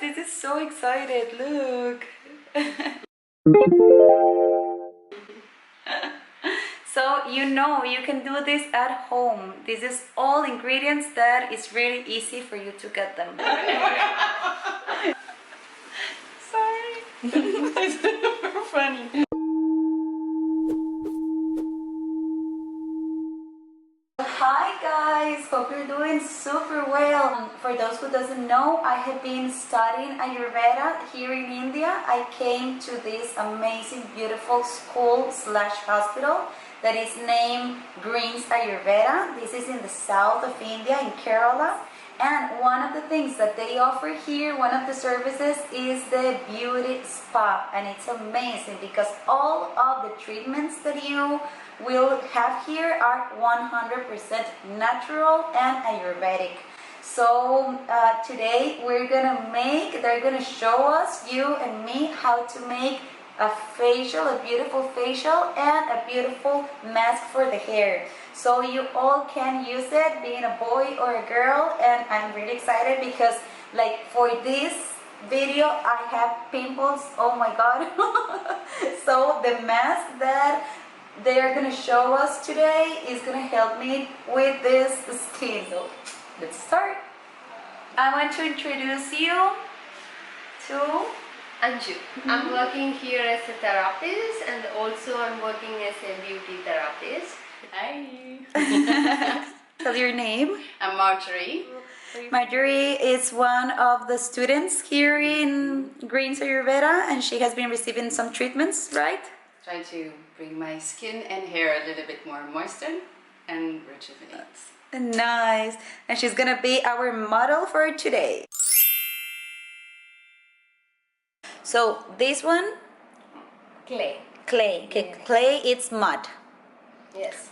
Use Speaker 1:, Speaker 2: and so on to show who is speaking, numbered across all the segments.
Speaker 1: this is so excited. Look. So you can do this at home. This is all ingredients that is really easy for you to get them. Sorry. It's super funny. Hi guys, hope you're doing super well. For those who doesn't know, I have been studying Ayurveda here in India. I came to this amazing, beautiful school slash hospital that is named Greens Ayurveda. This is in the south of India, in Kerala. And one of the things that they offer here, one of the services, is the beauty spa. And it's amazing because all of the treatments that you will have here are 100% natural and Ayurvedic. So today they're gonna show us, you and me, how to make a facial, a beautiful facial and a beautiful mask for the hair. So you all can use it, being a boy or a girl, and I'm really excited because like for this video I have pimples, oh my god. So the mask that they are going to show us today is going to help me with this skin. So let's start. I want to introduce you to
Speaker 2: Anju. I'm working here as a therapist and also I'm working as a beauty therapist.
Speaker 3: Hi.
Speaker 1: Tell your name.
Speaker 3: I'm Marjorie.
Speaker 1: Marjorie is one of the students here in Greens Ayurveda and she has been receiving some treatments, right?
Speaker 3: Try to bring my skin and hair a little bit more moisture and rejuvenate.
Speaker 1: Nice. And she's gonna be our model for today. So this one,
Speaker 2: Clay.
Speaker 1: clay. Okay,
Speaker 2: Yeah.
Speaker 1: clay, it's mud.
Speaker 2: Yes.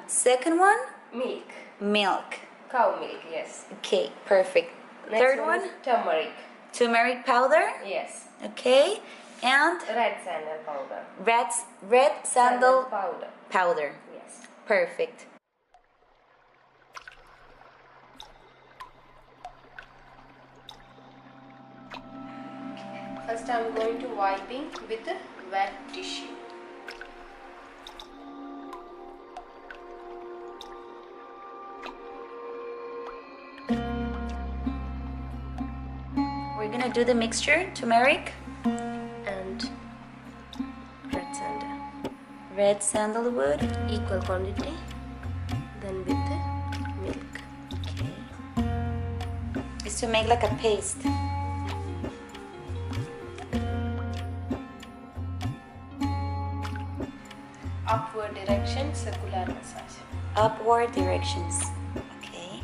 Speaker 1: Second one,
Speaker 2: Milk.
Speaker 1: milk.
Speaker 2: Cow milk, yes.
Speaker 1: Okay, perfect.
Speaker 2: Next
Speaker 1: Third
Speaker 2: one
Speaker 1: one,
Speaker 2: is turmeric.
Speaker 1: turmeric powder.
Speaker 2: Yes.
Speaker 1: Okay, and
Speaker 2: Red sandal powder.
Speaker 1: red sandal
Speaker 2: powder.
Speaker 1: powder.
Speaker 2: Yes.
Speaker 1: Perfect.
Speaker 2: First I'm going to wiping with a wet tissue.
Speaker 1: We're gonna do the mixture, turmeric
Speaker 2: And red sandal.
Speaker 1: red sandalwood.
Speaker 2: Equal quantity. Then with the milk.
Speaker 1: Okay. It's to make like a paste.
Speaker 2: Upward direction circular massage.
Speaker 1: Upward directions. Okay.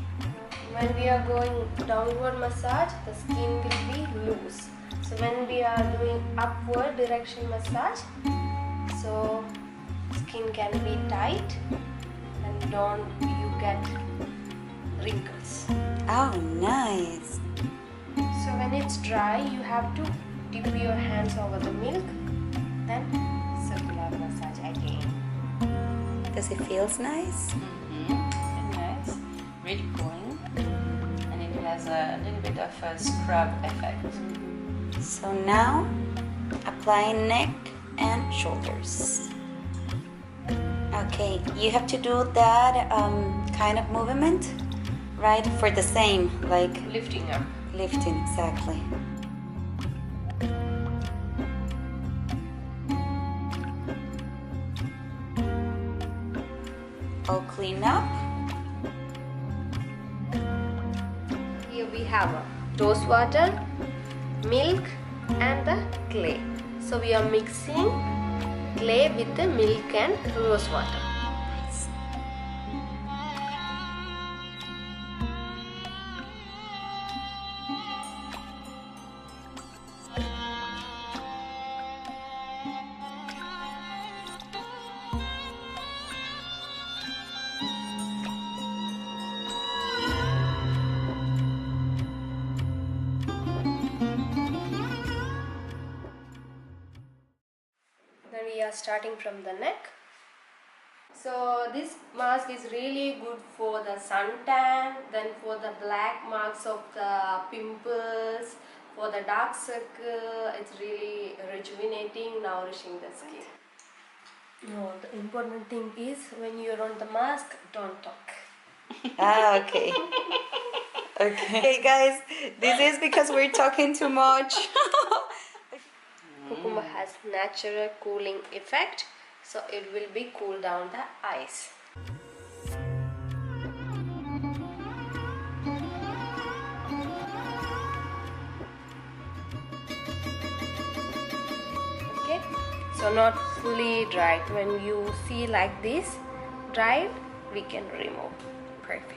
Speaker 2: When we are going downward massage, the skin will be loose. So when we are doing upward direction massage, so skin can be tight and don't you get wrinkles.
Speaker 1: Oh, nice.
Speaker 2: So when it's dry, you have to dip your hands over the milk, then circular massage again.
Speaker 1: Does it feels nice?
Speaker 3: Very nice. Really cooling. And it has a little bit of a scrub effect.
Speaker 1: So now, applying neck and shoulders. Okay, you have to do that kind of movement, right? For the same, like
Speaker 2: Lifting up.
Speaker 1: lifting, exactly. All clean up.
Speaker 2: Here we have rose water, milk and the clay. So we are mixing clay with the milk and rose water.
Speaker 1: Nice.
Speaker 2: Then we are starting from the neck. So this mask is really good for the suntan, then for the black marks of the pimples, for for the dark circle, it's really rejuvenating, nourishing the skin. No, the important thing is when you're on the mask, don't talk.
Speaker 1: Ah, okay. Okay, guys, this is because we're talking too much.
Speaker 2: Cucumber has natural cooling effect, so it will be cool down the eyes. Okay, so not fully dried. When you see like this dried, we can remove. Perfect.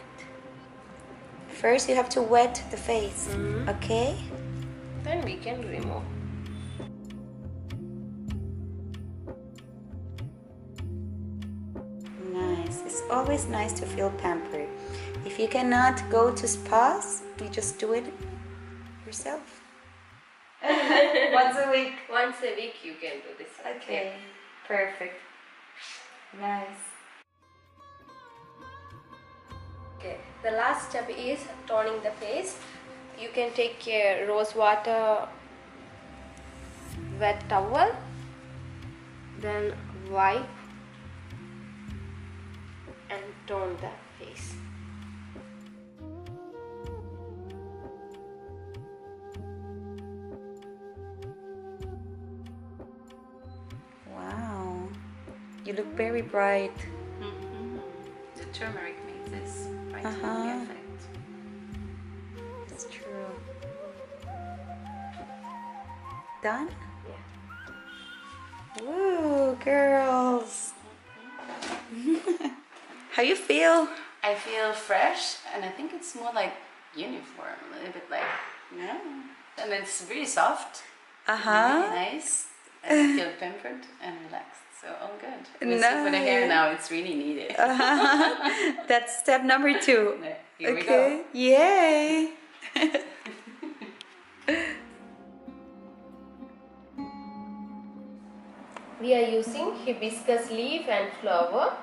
Speaker 1: First, you have to wet the face, okay?
Speaker 2: Then we can remove.
Speaker 1: Nice. It's always nice to feel pampered. If you cannot go to spas, you just do it yourself. Once a week.
Speaker 2: Once a week you can do this.
Speaker 1: Okay, perfect. Nice.
Speaker 2: Okay, the last step is toning the face. You can take a rose water wet towel, then wipe and tone the face.
Speaker 1: Wow. You look very bright.
Speaker 3: The turmeric made this brightening effect.
Speaker 1: It's true. Done?
Speaker 2: Yeah.
Speaker 1: Woo, girls. How you feel?
Speaker 3: I feel fresh, and I think it's more like uniform, a little bit like, and it's really soft, really nice, and I feel pampered and relaxed, so all good. We'll see for the hair now, it's really needed.
Speaker 1: That's step number 2.
Speaker 3: Here we go.
Speaker 1: Yay!
Speaker 2: We are using hibiscus leaf and flower.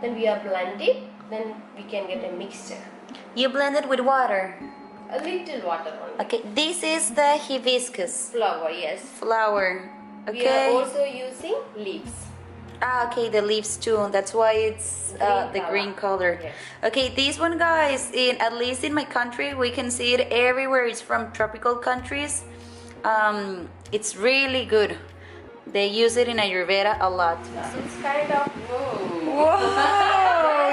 Speaker 2: Then we are blending. Then we can get a mixture.
Speaker 1: You blend it with water.
Speaker 2: A little water only.
Speaker 1: Okay, this is the hibiscus
Speaker 2: Flower, yes.
Speaker 1: flower.
Speaker 2: We are
Speaker 1: Okay.
Speaker 2: also using leaves.
Speaker 1: Ah, okay, the leaves too. That's why it's the green color.
Speaker 2: Yes.
Speaker 1: Okay, this one, guys, at least in my country, we can see it everywhere. It's from tropical countries. It's really good. They use it in Ayurveda a lot.
Speaker 2: So it's kind of
Speaker 1: Whoa!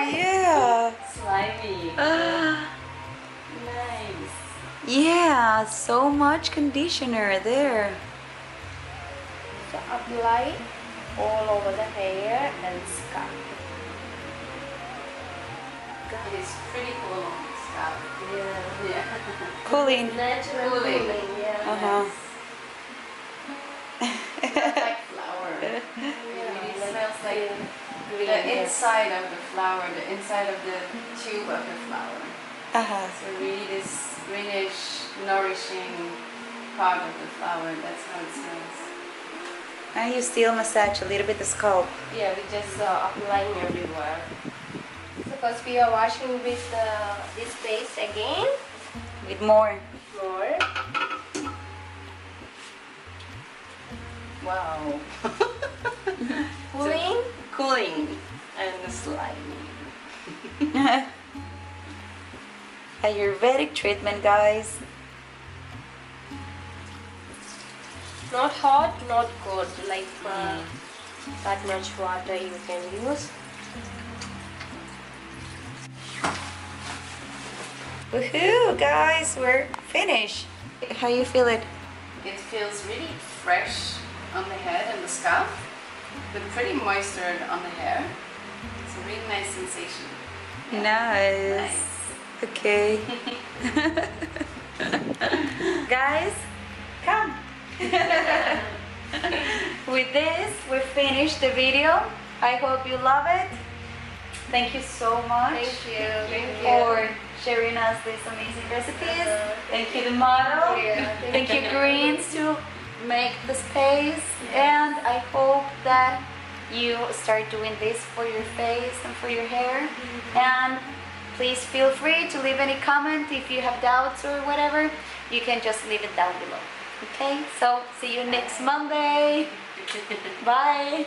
Speaker 1: Yeah.
Speaker 3: Slimy. Nice.
Speaker 1: Yeah, so much conditioner there.
Speaker 2: so apply all over the hair and scalp.
Speaker 3: It is pretty cool on the scalp.
Speaker 2: Yeah.
Speaker 1: Cooling.
Speaker 2: Natural cooling. Yeah.
Speaker 1: Uh-huh.
Speaker 3: Like flower. It really smells like
Speaker 2: green.
Speaker 3: the inside of the flower, the inside of the tube of the flower.
Speaker 1: Uh-huh.
Speaker 3: So really this greenish, nourishing part of the flower, that's how it smells.
Speaker 1: And you still massage a little bit the scalp.
Speaker 2: Yeah, we just applying everywhere. So first we are washing with this paste again.
Speaker 1: With more.
Speaker 2: More.
Speaker 3: Wow.
Speaker 2: Cooling.
Speaker 3: Cooling and slimy.
Speaker 1: Ayurvedic treatment, guys.
Speaker 2: Not hot, not cold. Like that much water you can use.
Speaker 1: Woohoo, guys, we're finished. How you feel it?
Speaker 3: It feels really fresh on the head and the scalp, but pretty moistured on the hair. It's a really nice sensation.
Speaker 1: Nice. Okay. Guys, come. With this, we finished the video. I hope you love it. Thank you so much for sharing us these amazing recipes. Thank you, the model. Thank you, Greens, to make the space. And I hope that you start doing this for your face and for your hair. And please feel free to leave any comment if you have doubts or whatever. You can just leave it down below. Okay, so see you next Monday. Bye.